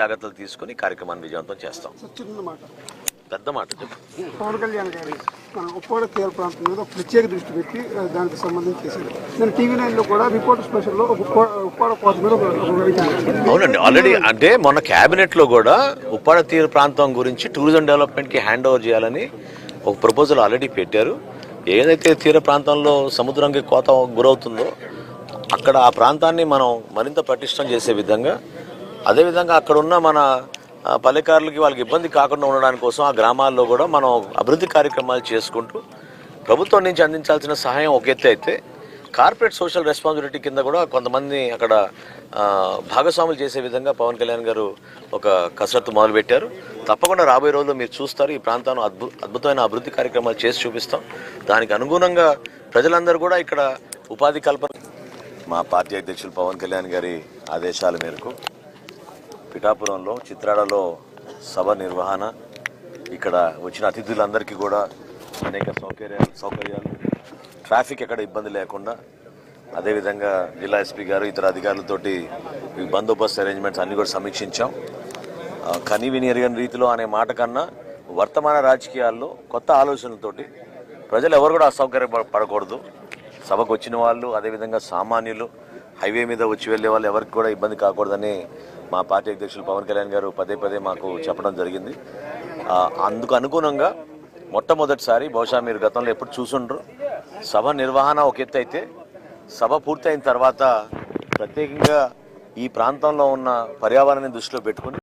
జాగ్రత్తలు తీసుకుని కార్యక్రమాన్ని విజయవంతం చేస్తాం. పెద్ద మాట చెప్పు. పవన్ కళ్యాణ్ గారు మన ఉప్పాడ తీర ప్రాంతం మీద ప్రత్యేక దృష్టి పెట్టి దానికి సంబంధించి చేశారు. నేను TV9లో కూడా రిపోర్టర్ స్పెషల్లో ఉప్పాడ కోట మీద అవునండి, ఆల్రెడీ అంటే మొన్న క్యాబినెట్లో కూడా ఉప్పాడ తీర ప్రాంతం గురించి టూరిజం డెవలప్మెంట్కి హ్యాండ్ ఓవర్ చేయాలని ఒక ప్రపోజల్ ఆల్రెడీ పెట్టారు. ఏదైతే తీర ప్రాంతంలో సముద్రానికి కోత గురవుతుందో అక్కడ ఆ ప్రాంతాన్ని మనం మరింత పటిష్టం చేసే విధంగా, అదేవిధంగా అక్కడ ఉన్న మన పల్లెకారులకి వాళ్ళకి ఇబ్బంది కాకుండా ఉండడానికి కోసం ఆ గ్రామాల్లో కూడా మనం అభివృద్ధి కార్యక్రమాలు చేసుకుంటూ ప్రభుత్వం నుంచి అందించాల్సిన సహాయం ఒక ఎత్తు అయితే, కార్పొరేట్ సోషల్ రెస్పాన్సిబిలిటీ కింద కూడా కొంతమంది అక్కడ భాగస్వాములు చేసే విధంగా పవన్ కళ్యాణ్ గారు ఒక కసరత్తు మొదలుపెట్టారు. తప్పకుండా రాబోయే రోజుల్లో మీరు చూస్తారు, ఈ ప్రాంతాన్ని అద్భుతమైన అభివృద్ధి కార్యక్రమాలు చేసి చూపిస్తాం. దానికి అనుగుణంగా ప్రజలందరూ కూడా ఇక్కడ ఉపాధి కల్పన. మా పార్టీ అధ్యక్షులు పవన్ కళ్యాణ్ గారి ఆదేశాల మేరకు పిఠాపురంలో చిత్రాడలో సభ నిర్వహణ, ఇక్కడ వచ్చిన అతిథులందరికీ కూడా అనేక సౌకర్యాలు, ట్రాఫిక్ ఎక్కడ ఇబ్బంది లేకుండా, అదేవిధంగా జిల్లా ఎస్పీ గారు ఇతర అధికారులతోటి ఈ బందోబస్తు అరేంజ్మెంట్స్ అన్నీ కూడా సమీక్షించాం. కనీవిని ఎరగని రీతిలో అనే మాట కన్నా వర్తమాన రాజకీయాల్లో కొత్త ఆలోచనలతోటి ప్రజలు ఎవరు కూడా అసౌకర్యపడకూడదు. సభకు వచ్చిన వాళ్ళు, అదేవిధంగా సామాన్యులు, హైవే మీద వచ్చి వెళ్ళే వాళ్ళు ఎవరికి కూడా ఇబ్బంది కాకూడదని మా పార్టీ అధ్యక్షులు పవన్ కళ్యాణ్ గారు పదే మాకు చెప్పడం జరిగింది. అందుకు అనుగుణంగా మొట్టమొదటిసారి, బహుశా మీరు గతంలో ఎప్పుడు చూసుండ్రు, సభ నిర్వహణ ఒక ఎత్తు అయితే సభ పూర్తయిన తర్వాత ప్రత్యేకంగా ఈ ప్రాంతంలో ఉన్న పర్యావరణాన్ని దృష్టిలో పెట్టుకుని